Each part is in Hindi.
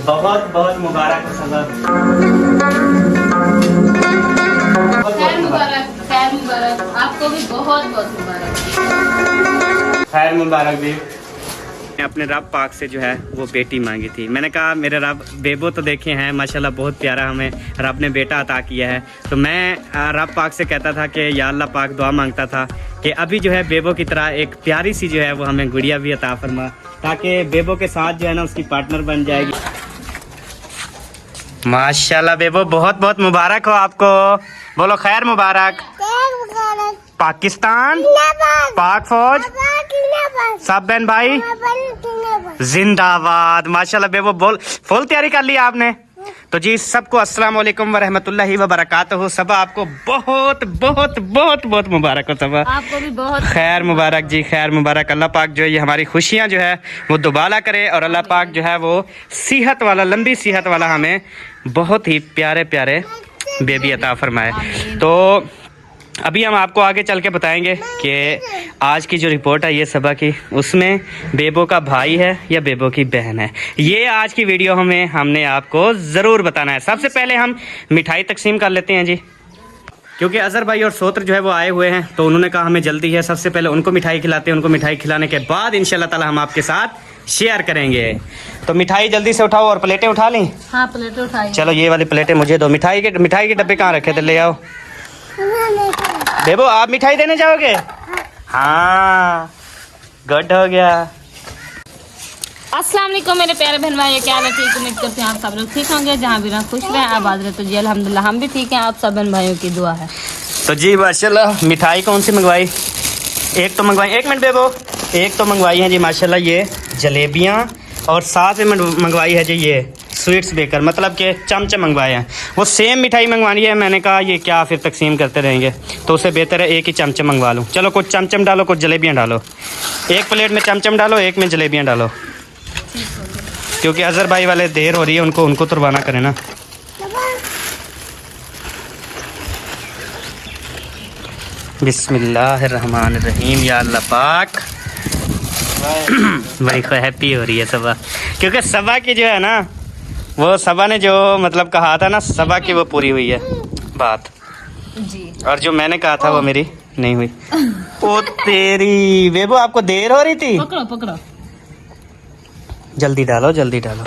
बहुत बहुत मुबारक हो सभा। खैर मुबारक, आपको भी बहुत बहुत मुबारक। खैर मुबारक भी। अपने रब पाक से जो है वो बेटी मांगी थी। मैंने कहा मेरे रब बेबो तो देखे हैं माशाल्लाह, बहुत प्यारा हमें रब ने बेटा अता किया है। तो मैं रब पाक से कहता था कि या अल्लाह पाक, दुआ मांगता था कि अभी जो है बेबो की तरह एक प्यारी सी जो है वो हमें गुड़िया भी अता फरमा, ताकि बेबो के साथ जो है ना उसकी पार्टनर बन जाएगी। माशाल्लाह बेबो, बहुत बहुत मुबारक हो आपको। बोलो खैर मुबारक। पाकिस्तान, पाक फौज, सब बहन भाई जिंदाबाद। माशाल्लाह बेबो, बोल फुल तैयारी कर ली आपने। तो जी सबको अस्सलाम वालेकुम व रहमतुल्लाहि व बरकातहू। सबा आपको बहुत बहुत बहुत बहुत मुबारक हो सबा। आपको भी बहुत खैर मुबारक जी, खैर मुबारक। अल्लाह पाक जो है ये हमारी खुशियाँ जो है वो दुबाला करे, और अल्लाह पाक जो है वो सेहत वाला, लंबी सेहत वाला हमें बहुत ही प्यारे प्यारे बेबी अता फरमाए। तो अभी हम आपको आगे चल के बताएंगे कि आज की जो रिपोर्ट है ये सबा की, उसमें बेबो का भाई है या बेबो की बहन है, ये आज की वीडियो में हमने आपको ज़रूर बताना है। सबसे पहले हम मिठाई तकसीम कर लेते हैं जी, क्योंकि अजहर भाई और सोत्र जो है वो आए हुए हैं, तो उन्होंने कहा हमें जल्दी है, सबसे पहले उनको मिठाई खिलाते हैं। उनको मिठाई खिलाने के बाद इंशाल्लाह ताला हम आपके साथ शेयर करेंगे। तो मिठाई जल्दी से उठाओ और प्लेटें उठा ली। हाँ, प्लेटें उठाई। चलो ये वाली प्लेटें मुझे दो। मिठाई के डब्बे कहाँ रखे थे, ले आओ। बेबो आप मिठाई देने जाओगे? हाँ, गुड हो गया। अस्सलाम वालेकुम मेरे प्यारे बहन भाई, क्या हाल है? ठीक, उम्मीद करते हैं आप सब लोग ठीक होंगे, जहाँ भी रहें खुश रहें, आबाद रहे। तो जी अल्हम्दुलिल्लाह हम भी ठीक हैं, आप सब बहन भाइयों की दुआ है। तो जी माशाल्लाह मिठाई कौन सी मंगवाई? एक तो मंगवाई, एक मिनट बेबो, एक तो मंगवाई है जी माशाल्लाह ये जलेबियाँ, और साथ में मंगवाई है जी ये स्वीट्स बेकर, मतलब कि चमचम मंगवाए हैं। वो सेम मिठाई मंगवानी है, मैंने कहा ये क्या फिर तकसीम करते रहेंगे, तो उससे बेहतर है एक ही चमचम मंगवा लूँ। चलो कुछ चमचम डालो, कुछ जलेबियाँ डालो। एक प्लेट में चमचम डालो, एक में जलेबियाँ डालो, क्योंकि अजहर भाई वाले देर हो रही है, उनको तो रवाना करें ना। बिस्मिल्लाहिर्रहमानिर्रहीम। या अल्लाह पाक। बड़ी हैप्पी हो रही है सबा, क्योंकि सबा की जो है ना, वो सबा ने जो मतलब कहा था ना, सबा की वो पूरी हुई है बात जी, और जो मैंने कहा था वो मेरी नहीं हुई। ओ तेरी बेबो, आपको देर हो रही थी। पकड़ो पकड़ो, जल्दी डालो, जल्दी डालो।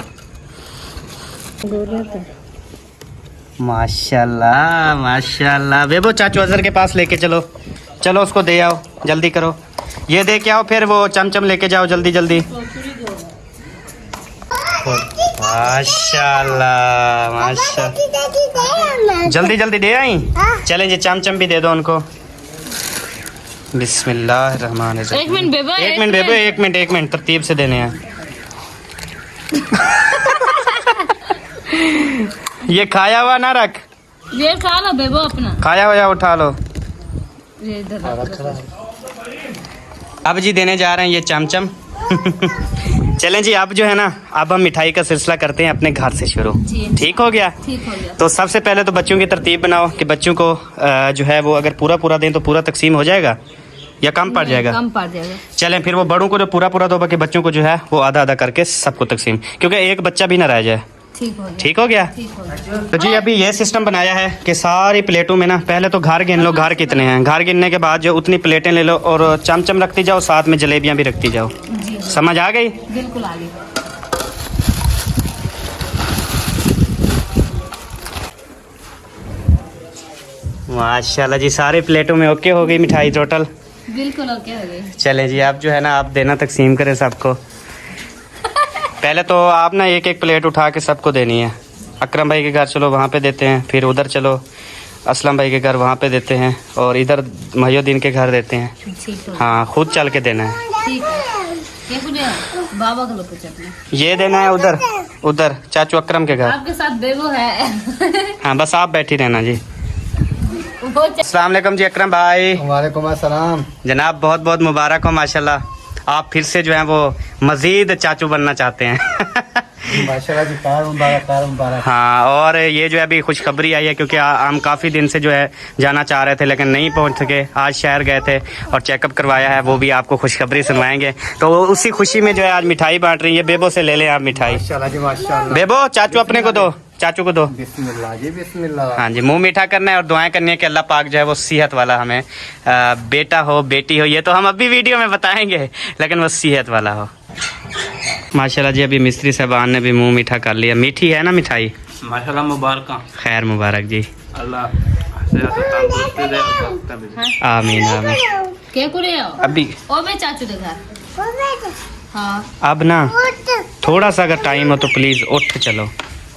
माशाल्लाह माशाल्लाह। बेबो चाचू अजहर के पास लेके चलो, चलो उसको दे आओ, जल्दी करो। ये दे के आओ, फिर वो चमचम लेके जाओ जल्दी जल्दी। माशाल्लाह माशाल्लाह, जल्दी जल्दी दे आई। चलें जी, चमचम भी दे दो उनको। बिस्मिल्लाहिर्रहमानिर्रहीम। एक मिनट बेबो, एक मिनट बेबो, एक मिनट तरतीब से देने हैं। ये खाया हुआ ना रख, ये खा लो बेबो अपना, खाया हुआ उठा लो। ये इधर रख। अब जी देने जा रहे हैं ये चमचम। चलें जी, अब जो है ना, अब हम मिठाई का सिलसिला करते हैं अपने घर से शुरू। ठीक हो गया? ठीक हो गया। तो सबसे पहले तो बच्चों की तरतीब बनाओ कि बच्चों को जो है वो अगर पूरा पूरा दें तो पूरा तकसीम हो जाएगा या कम पड़ जाएगा? कम पड़ जाएगा। चलें फिर वो बड़ों को जो पूरा पूरा दो, बाकी बच्चों को जो है वो आधा आधा करके सबको तकसीम, क्योंकि एक बच्चा भी ना रह जाए। ठीक हो गया। ठीक हो गया? ठीक हो गया। तो जी अभी ये सिस्टम बनाया है कि सारी प्लेटों में ना पहले तो घर गिन लो, घर कितने हैं। घर गिनने के बाद जो उतनी प्लेटें ले लो और चमचम रखती जाओ, साथ में जलेबियाँ भी रखती जाओ। जी समझ आ गई? बिल्कुल आ गई। माशाल्लाह जी, सारे प्लेटों में ओके हो गई मिठाई टोटल। बिल्कुल ओके हो गई। चलें जी, आप जो है ना आप देना तकसीम करें सबको। पहले तो आप ना एक एक प्लेट उठा के सबको देनी है। अकरम भाई के घर चलो, वहाँ पे देते हैं, फिर उधर चलो असलम भाई के घर, वहाँ पे देते हैं, और इधर महिउद्दीन के घर देते हैं। ठीक हो। हाँ, खुद चल के देना है। ठीक है। ये पूछे बाबा को लो, पूछे अपने। ये देना है उधर, उधर चाचू अकरम के घर। आपके साथ बेबो है। हाँ बस आप बैठी रहना जी। वो अस्सलाम वालेकुम जी अकरम भाई। वालेकुम अस्सलाम। जनाब बहुत बहुत मुबारक हो माशाल्लाह। आप फिर से जो है वो मज़ीद चाचू बनना चाहते हैं। माशाल्लाह जी, कार मुबारक। हाँ, और ये जो है अभी खुशखबरी आई है क्योंकि हम काफ़ी दिन से जो है जाना चाह रहे थे लेकिन नहीं पहुंच सके। आज शहर गए थे और चेकअप करवाया है, वो भी आपको खुशखबरी सुनवाएंगे। तो उसी खुशी में जो है आज मिठाई बांट रही है। बेबो से ले लें आप मिठाई। माशाल्लाह जी माशाल्लाह। बेबो, चाचू अपने को दो, चाचू को दो। बिस्मिल्लाह जी बिस्मिल्लाह। हाँ जी, मुंह मीठा करना है और दुआएं करनी है कि अल्लाह पाक जो है वो सेहत वाला हमें बेटा हो बेटी हो, ये तो हम अभी वीडियो में बताएंगे, लेकिन वो सेहत वाला हो। माशाल्लाह जी, अभी मिस्त्री साहबान ने भी मुंह मीठा कर लिया। मीठी है ना मिठाई? माशाल्लाह मुबारक। खैर मुबारक जी। अल्लाह तंदुरुस्ती दे। आमीन आमीन। क्या करे हो? अभी ओ बे चाचू के घर। हाँ, अब ना थोड़ा सा अगर टाइम हो तो प्लीज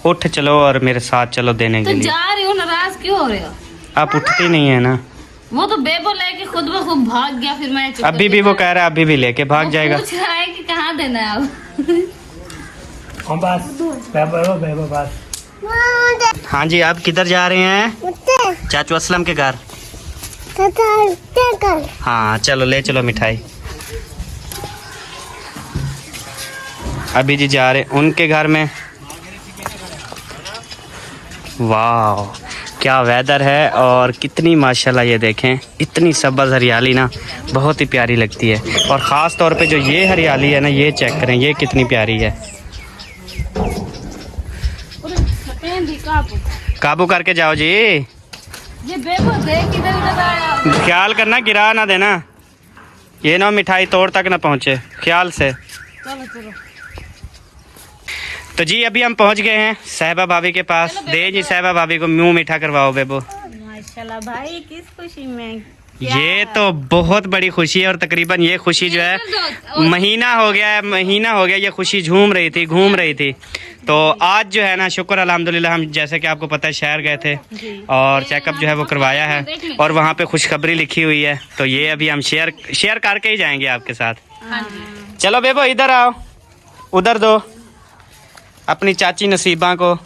उठ चलो और मेरे साथ चलो देने तो के लिए। जा रही हो, नाराज क्यों हो रहे हो? आप उठती नहीं है ना। वो तो बेबो लेके खुद ब खुद भाग गया, फिर मैं चुप अभी करके भी वो खा- कह रहा है अभी भी लेके भाग वो जाएगा। पूछ रहा है कि कहाँ देना है अब। हाँ जी, आप किधर जा रहे हैं? चाचू असलम के घर। हाँ चलो, ले चलो मिठाई। अभी जी जा रहे उनके घर में। वाह, क्या वेदर है और कितनी माशाल्लाह, ये देखें इतनी सब्ज़ हरियाली ना बहुत ही प्यारी लगती है। और ख़ास तौर पे जो ये हरियाली है ना, ये चेक करें, ये कितनी प्यारी है। काबू करके जाओ जी, ये बेबो देख इधर उधर आया। ख्याल करना गिरा ना देना, ये ना मिठाई तोड़ तक ना पहुँचे, ख्याल से। चलो चलो। तो जी अभी हम पहुंच गए हैं साहिबा भाभी के पास। दे जी साहिबा भाभी को मुंह मीठा करवाओ बेबो। माशाल्लाह भाई, किस खुशी में? ये तो बहुत बड़ी खुशी है और तकरीबन ये खुशी जो है महीना हो गया ये खुशी घूम रही थी। तो आज जो है ना, शुक्र अल्हम्दुलिल्लाह, हम जैसे कि आपको पता है शहर गए थे और चेकअप जो है वो करवाया है और वहाँ पे खुशखबरी लिखी हुई है। तो ये अभी हम शेयर करके ही जाएंगे आपके साथ। चलो बेबो इधर आओ, उधर दो अपनी चाची नसीबा को।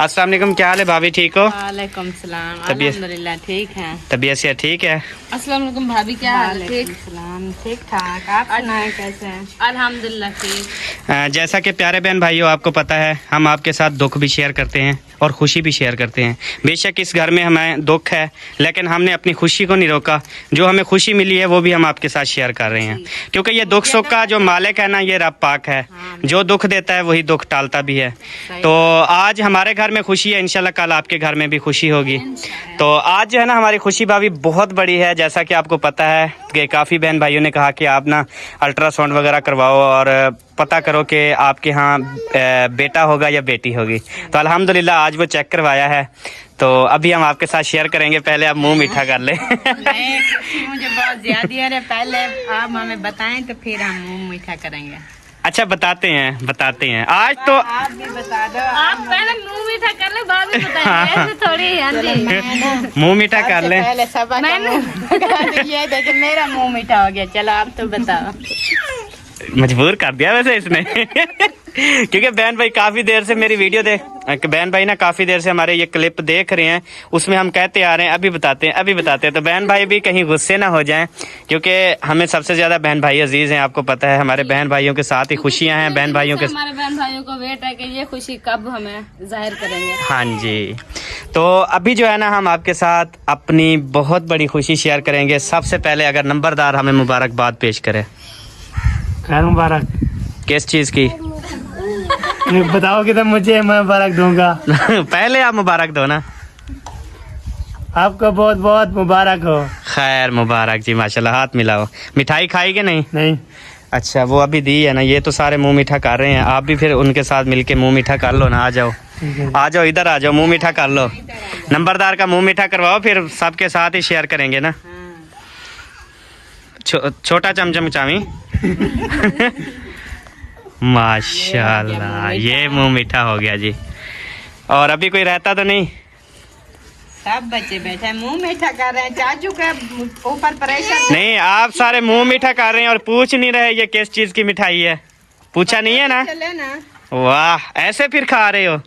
अस्सलाम वालेकुम, क्या हाल है भाभी, ठीक हो? वालेकुम सलाम, तबीयत- अल्हम्दुलिल्लाह ठीक है। तबीयत से ठीक है? अस्सलाम वालेकुम भाभी, क्या हाल है? ठीक सलाम, ठीक ठाक। आप सुनाएं कैसे हैं? अल्हम्दुलिल्लाह ठीक। जैसा कि प्यारे बहन भाइयों आपको पता है, हम आपके साथ दुख भी शेयर करते हैं और खुशी भी शेयर करते हैं। बेशक इस घर में हमें दुख है, लेकिन हमने अपनी खुशी को नहीं रोका। जो हमें खुशी मिली है वो भी हम आपके साथ शेयर कर रहे हैं, क्योंकि ये दुख सुख का जो मालिक है ना, ये रब पाक है। जो दुख देता है वही दुख टालता भी है। तो आज हमारे घर में खुशी है, इंशाल्लाह कल आपके घर में भी खुशी होगी। तो आज जो है ना, हमारी खुशी भाभी बहुत बड़ी है। जैसा कि आपको पता है कि काफ़ी बहन भाइयों ने कहा कि आप ना अल्ट्रासाउंड वगैरह करवाओ और पता करो कि आपके यहाँ बेटा होगा या बेटी होगी। तो अल्हम्दुलिल्लाह आज वो चेक करवाया है, तो अभी हम आपके साथ शेयर करेंगे। पहले आप मुंह मीठा कर ले। नहीं, मुझे बहुत ज्यादा है। पहले आप हमें बताएं तो फिर हम मुंह मीठा करेंगे। अच्छा बताते हैं आज तो। आप भी बता दो। आप पहले मुंह मीठा कर ले, बाद में बताएंगे, ऐसे थोड़ी। हाँ जी, मुंह मीठा कर ले। पहले सब ये देखिए मेरा मुंह मीठा हो गया। चलो आप तो बताओ। मजबूर कर दिया वैसे इसने। क्योंकि बहन भाई काफ़ी देर से मेरी वीडियो बहन भाई ना काफ़ी देर से हमारे ये क्लिप देख रहे हैं, उसमें हम कहते आ रहे हैं अभी बताते हैं। तो बहन भाई भी कहीं गुस्से ना हो जाएं, क्योंकि हमें सबसे ज़्यादा बहन भाई अजीज़ हैं। आपको पता है हमारे बहन भाइयों के साथ ही खुशियाँ हैं। बहन भाइयों के हमारे बहन भाइयों को वेट है कि ये खुशी कब हमें जाहिर करेंगे। हाँ जी, तो अभी जो है ना, हम आपके साथ अपनी बहुत बड़ी खुशी शेयर करेंगे। सबसे पहले अगर नंबरदार हमें मुबारकबाद पेश करे। खैर मुबारक। किस चीज़ की? बताओगे तो मुझे, मैं मुबारक दूंगा। पहले आप मुबारक दो ना। आपको बहुत बहुत मुबारक हो। खैर मुबारक जी, माशाल्लाह। हाथ मिलाओ। मिठाई खाई कि नहीं? नहीं, अच्छा, वो अभी दी है ना। ये तो सारे मुंह मीठा कर रहे हैं, आप भी फिर उनके साथ मिलके मुंह मीठा कर लो ना। आ जाओ इधर आ जाओ, मुंह मीठा कर लो। नंबरदार का मुंह मीठा करवाओ, फिर सबके साथ ही शेयर करेंगे ना। छोटा चमचम चामी। माशाल्लाह, ये मुंह मीठा हो गया जी। और अभी कोई रहता तो नहीं? सब बच्चे बैठे हैं, मुंह मीठा कर रहे हैं। चाचू के ऊपर प्रेशर नहीं, आप सारे मुंह मीठा कर रहे हैं और पूछ नहीं रहे ये किस चीज की मिठाई है। पूछा नहीं है ना? चले ना। वाह, ऐसे फिर खा रहे हो।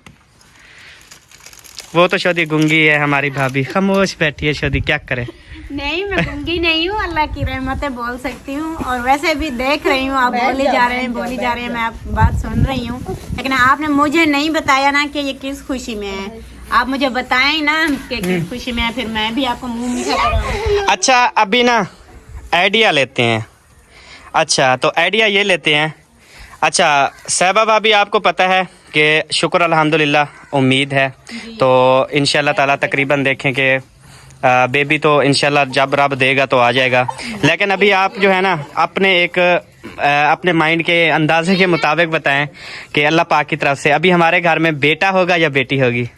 वो तो शोदी गुंगी है हमारी भाभी, खामोश बैठी है शोदी, क्या करे। नहीं, मैं गूंगी नहीं हूँ, अल्लाह की रहमतें बोल सकती हूँ। और वैसे भी देख रही हूँ आप बोली जा रहे हैं, मैं आप बात सुन रही हूँ। लेकिन आपने मुझे नहीं बताया ना कि ये किस खुशी में है। आप मुझे बताएं ना कि किस खुशी में है, फिर मैं भी आपको मुंह मीठा कराऊंगी। अच्छा अभी ना आइडिया लेते हैं। अच्छा तो आइडिया ये लेते हैं। अच्छा साहिबा भाभी, आपको पता है कि शुक्र अल्हम्दुलिल्लाह उम्मीद है, तो इंशाल्लाह ताला तकरीबन देखें कि बेबी तो इंशाल्लाह जब रब देगा तो आ जाएगा। लेकिन अभी आप जो है ना अपने माइंड के अंदाजे के मुताबिक बताएं कि अल्लाह पाक की तरफ से अभी हमारे घर में बेटा होगा या बेटी होगी?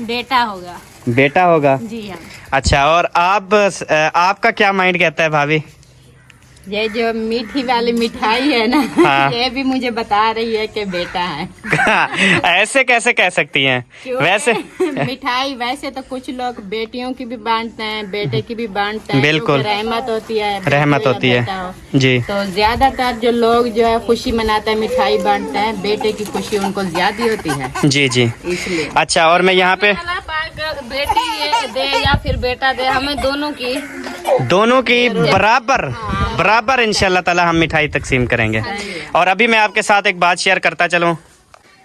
बेटा होगा। बेटा होगा जी हाँ। अच्छा, और आपका क्या माइंड कहता है भाभी? ये जो मीठी वाली मिठाई है ना, हाँ। ये भी मुझे बता रही है कि बेटा है। ऐसे कैसे कह सकती हैं? क्यों? वैसे मिठाई वैसे तो कुछ लोग बेटियों की भी बांटते हैं, बेटे की भी बांटते हैं। बिल्कुल। क्योंकि रहमत होती है, रहमत होती है जी। तो ज्यादातर जो लोग जो है खुशी मनाते हैं, मिठाई बांटते हैं, बेटे की खुशी उनको ज्यादा होती है, जी जी। इसलिए। अच्छा, और मैं यहाँ पे अल्लाह पाक बेटी ये दे या फिर बेटा दे, हमें दोनों की बराबर इंशाल्लाह ताला हम मिठाई तकसीम करेंगे। और अभी मैं आपके साथ एक बात शेयर करता चलूँ।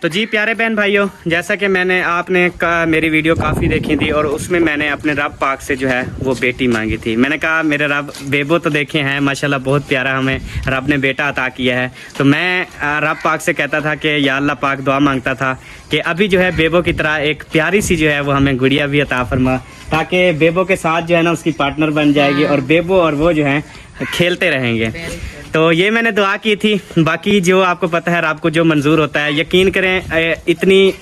तो जी प्यारे बहन भाइयों, जैसा कि आपने मेरी वीडियो काफ़ी देखी थी और उसमें मैंने अपने रब पाक से जो है वो बेटी मांगी थी। मैंने कहा मेरे रब बेबो तो देखे हैं माशाल्लाह, बहुत प्यारा हमें रब ने बेटा अता किया है। तो मैं रब पाक से कहता था कि या अल्लाह पाक, दुआ मांगता था कि अभी जो है बेबो की तरह एक प्यारी सी जो है वो हमें गुड़िया भी अता फरमा, ताकि बेबो के साथ जो है ना उसकी पार्टनर बन जाएगी और बेबो और वो जो है खेलते रहेंगे। तो ये मैंने दुआ की थी। बाकी जो आपको पता है आपको जो मंजूर होता है, यकीन करें इतनी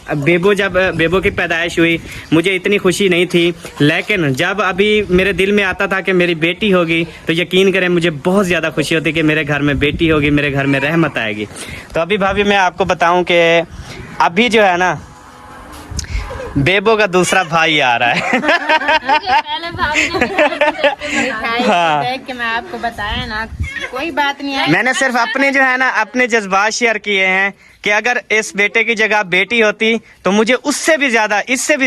जब बेबो की पैदाइश हुई मुझे इतनी खुशी नहीं थी, लेकिन जब अभी मेरे दिल में आता था कि मेरी बेटी होगी तो यकीन करें मुझे बहुत ज़्यादा खुशी होती कि मेरे घर में बेटी होगी, मेरे घर में रहमत आएगी। तो अभी भाभी मैं आपको बताऊं कि अभी जो है ना बेबो का दूसरा भाई आ रहा है। पहले भाभी ने मिठाई हाँ। देख के मैं आपको बताया ना, कोई बात नहीं है। मैंने सिर्फ अपने जो है ना अपने जज्बात शेयर किए हैं कि अगर इस बेटे की जगह बेटी होती तो मुझे इससे भी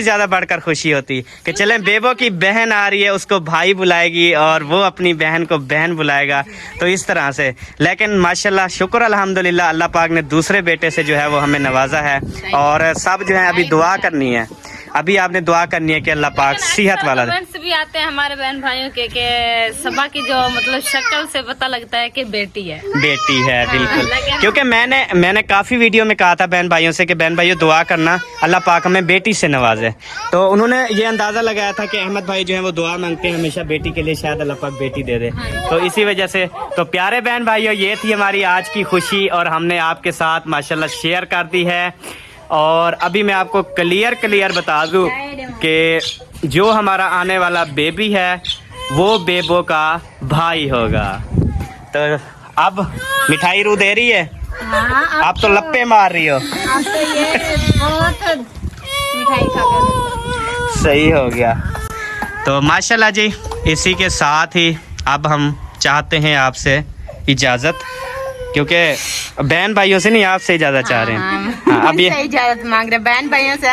ज्यादा बढ़कर खुशी होती कि चले बेबो की बहन आ रही है, उसको भाई बुलाएगी और वो अपनी बहन को बहन बुलाएगा, तो इस तरह से। लेकिन माशाल्लाह शुक्र अल्हम्दुलिल्लाह अल्लाह पाक ने दूसरे बेटे से जो है वो हमें नवाजा है। और सब जो है अभी दुआ करनी है, अभी आपने दुआ करनी है कि अल्लाह पाक सेहत वाला दे। कमेंट्स भी आते हैं हमारे बहन भाइयों के सबा की जो मतलब शक्ल से पता लगता है कि बेटी है। बिल्कुल। क्योंकि मैंने काफ़ी वीडियो में कहा था बहन भाइयों से कि बहन भाइयों दुआ करना अल्लाह पाक हमें बेटी से नवाजे। तो उन्होंने ये अंदाज़ा लगाया था कि अहमद भाई जो है वो दुआ मांगते हैं हमेशा बेटी के लिए, शायद अल्लाह पाक बेटी दे दे। तो इसी वजह से तो प्यारे बहन भाइयों, ये थी हमारी आज की खुशी और हमने आपके साथ माशाल्लाह शेयर कर दी है। और अभी मैं आपको क्लियर बता दूं कि जो हमारा आने वाला बेबी है वो बेबो का भाई होगा। तो अब मिठाई रू दे रही है। हाँ, आप तो लप्पे मार रही हो। आप तो ये बहुत मिठाई खा सही हो गया। तो माशाल्लाह जी, इसी के साथ ही अब हम चाहते हैं आपसे इजाज़त, क्योंकि बहन भाइयों से नहीं आपसे इजाज़त चाह रहे हैं। हाँ, अब ये इजाजत मांग रहे बहन भाइयों से,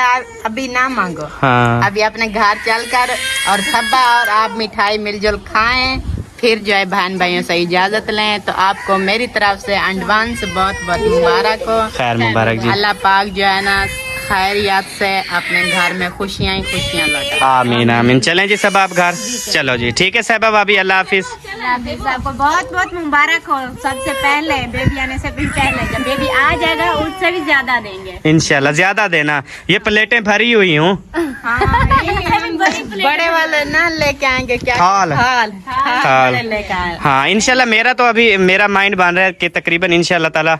अभी ना मांगो। हाँ अभी अपने घर चलकर और सब्बा और आप मिठाई मिलजुल खाएं, फिर जो है बहन भाइयों से इजाजत लें। तो आपको मेरी तरफ से एडवांस बहुत बहुत मुबारक हो। खैर मुबारक जी। अल्लाह पाक जो है ना खैरियत से अपने घर में खुशियाँ ही खुशियाँ लौटाए। आमीन आमीन। चलें जी सब आप घर। चलो जी ठीक है साहबा भाभी, अल्लाह हाफिज। आपको बहुत बहुत मुबारक हो। सबसे पहले बेबी आने से भी पहले, जब बेबी आ जाएगा उससे भी ज्यादा देंगे इंशाल्लाह, ज्यादा देना। ये प्लेटें भरी हुई हूँ। बड़े वाले ना लेके आएंगे, क्या थाल। लेके आए। हाँ इंशाल्लाह। मेरा तो अभी मेरा माइंड बन रहा है कि तकरीबन इंशाल्लाह ताला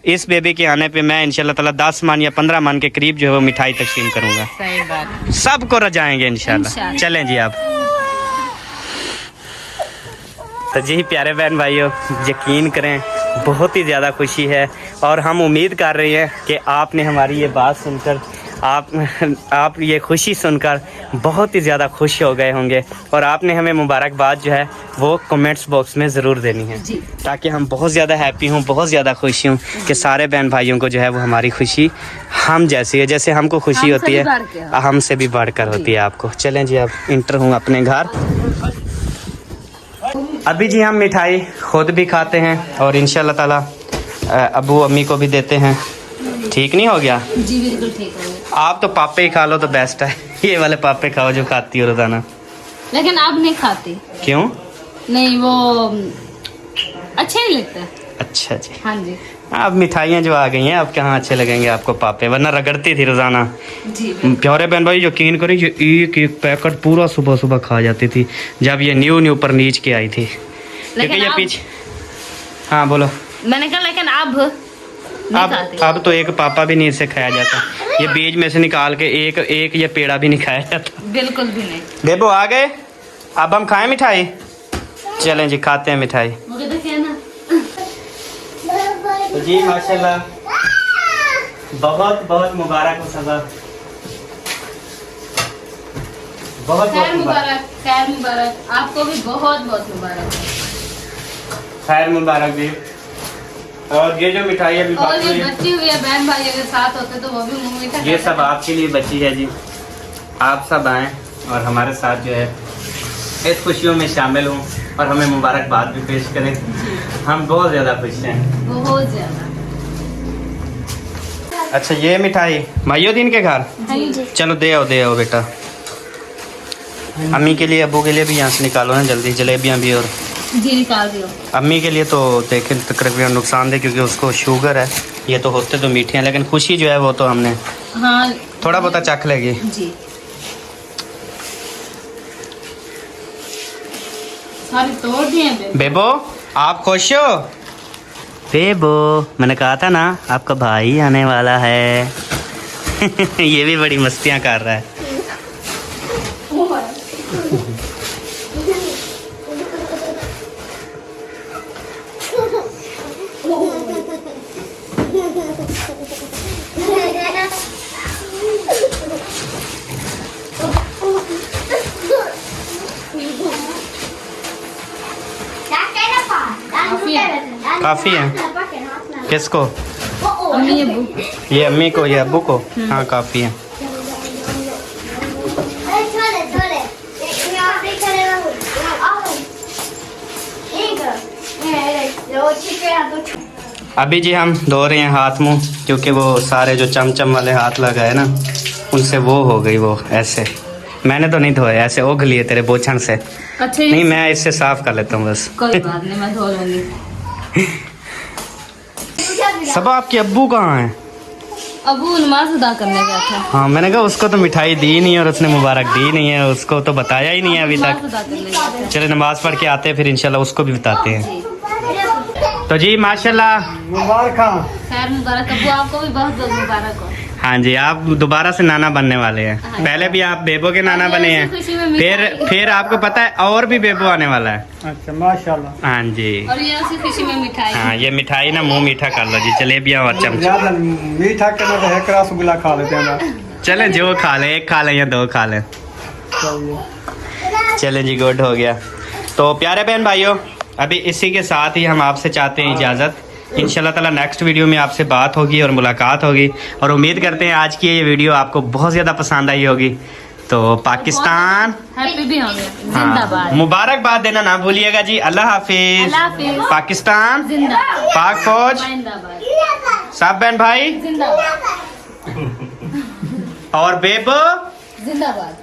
इस बेबी के आने पे मैं इंशाल्लाह ताला 10 मन या 15 मन के करीब जो है वो मिठाई तकसीम करूँगा। सही बात। सबको रजाएंगे इंशाल्लाह। चलें जी आप। तो जी प्यारे बहन भाइयों, यकीन करें बहुत ही ज़्यादा खुशी है और हम उम्मीद कर रहे हैं कि आपने हमारी ये बात सुनकर आप ये खुशी सुनकर बहुत ही ज़्यादा खुश हो गए होंगे और आपने हमें मुबारकबाद जो है वो कमेंट्स बॉक्स में ज़रूर देनी है, ताकि हम बहुत ज़्यादा हैप्पी हूँ, बहुत ज़्यादा खुश हूँ कि सारे बहन भाइयों को जो है वो हमारी खुशी हम जैसी है, जैसे हमको खुशी हमसे होती भी है बढ़ के। हमसे भी बढ़कर होती है आपको। चलें जी, अब इंटर हूँ अपने घर। अभी जी हम मिठाई खुद भी खाते हैं और इंशाल्लाह ताला अबू अम्मी को भी देते हैं। ठीक नहीं हो गया? जी बिल्कुल ठीक हो गया। आप तो पापे ही खा लो तो बेस्ट है। ये वाले पापे खाओ जो खाती हो रोजाना। लेकिन अब नहीं खाती। क्यों? नहीं, वो अच्छे नहीं लगते। अच्छा जी। हाँ जी अब मिठाइयाँ जो आ गई हैं अब कहाँ अच्छे लगेंगे आपको पापे, वरना रगड़ती थी रोजाना। जी प्यारे बहन भाई यकीन करें ये एक एक पैकेट पूरा सुबह सुबह खा जाती थी जब ये न्यू परनीच के आई थी। क्योंकि ये अब- पीछे, हाँ बोलो। मैंने कहा लेकिन अब नहीं खाती। अब तो एक पापा भी नहीं इससे खाया जाता। ये बीज में से निकाल के एक ये पेड़ा भी नहीं खाया जाता। बिल्कुल भी नहीं। बेबो आ गए, अब हम खाएं मिठाई। चलें जी खाते हैं मिठाई। मुझे तो कहना तो जी माशाल्लाह बहुत बहुत मुबारक हो सदा। बहुत खैर बहुत मुबारक। मुबारक, खैर मुबारक, आपको भी बहुत बहुत मुबारक। खैर मुबारक जी। और ये जो मिठाई अभी और बाकी ये है बच्ची हुई है, बहन भाई अगर साथ होते तो वो भी मुंह मीठा ये करते। सब आपके लिए बची है जी। आप सब आएँ और हमारे साथ जो है इस खुशियों में शामिल हों और हमें मुबारकबाद भी पेश करें। हम बहुत ज़्यादा खुश हैं। बहुत ज्यादा। अच्छा ये मिठाई मायोदीन के घर, चलो दे आओ बेटा। अम्मी के लिए अब्बू के लिए भी यहाँ से निकालो ना जल्दी, जलेबियाँ भी। और जी निकाल दियो। अम्मी के लिए तो देखें तकरीबन नुकसान दे क्योंकि उसको शुगर है। ये तो होते तो मीठे हैं लेकिन खुशी जो है वो तो हमने हाँ थोड़ा बहुत चख लेगी। जी सारी तोड़ दिए हैं बेबी। बेबो आप खुश हो? बेबो मैंने कहा था ना आपका भाई आने वाला है। ये भी बड़ी मस्तियाँ कर रहा है। काफी है किसको? अम्मी अब्बू। ये अम्मी को, ये अब्बू को? हाँ काफी है। अभी जी हम धो रहे हैं हाथ मुंह क्योंकि वो सारे जो चमचम वाले हाथ लगाए ना उनसे वो हो गई वो ऐसे। मैंने तो नहीं धोए, ऐसे ओघ लिए तेरे बोछण से। अच्छा नहीं मैं इससे साफ कर लेता हूँ बस। कोई बात नहीं, मैं धो लूंगी। सब आपके अब्बू कहाँ हैं? अबू नमाज अदा करने गया था। हाँ मैंने कहा उसको तो मिठाई दी नहीं और उसने मुबारक दी नहीं है, उसको तो बताया ही नहीं है अभी नमाज तक। अदा करने गया था। चले नमाज पढ़ के आते हैं फिर इंशाल्लाह उसको भी बताते हैं। जी तो जी माशाल्लाह मुबारक। खैर मुबारक अबू, आपको भी बहुत बहुत मुबारक हो। हाँ जी आप दोबारा से नाना बनने वाले हैं। हाँ। पहले भी आप बेबो के नाना बने हैं, खुशी में मिठाई। फिर आपको पता है और भी बेबो आने वाला है। अच्छा माशाल्लाह। हाँ जी। और ये उसी खुशी में मिठाई। हाँ ये मिठाई ना मुंह मीठा कर लो जी, जलेबियाँ और चमच। ज्यादा मीठा करना तो है, रसगुल्ला खा लेते हैं ना। चले जो खा ले, एक खा लें या दो खा लें। चले जी गुड हो गया। तो प्यारे बहन भाइयों अभी इसी के साथ ही हम आपसे चाहते हैं इजाज़त। इंशाल्लाह ताला नेक्स्ट वीडियो में आपसे बात होगी और मुलाकात होगी और उम्मीद करते हैं आज की ये वीडियो आपको बहुत ज़्यादा पसंद आई होगी। तो पाकिस्तान हैप्पी भी होंगे। हाँ, जिंदाबाद। मुबारकबाद देना ना भूलिएगा जी। अल्लाह हाफिज। अल्लाह हाफिज। पाकिस्तान जिंदाबाद। पाक फौज जिंदाबाद। सब बहन भाई जिंदाबाद। और बेबो जिंदाबाद।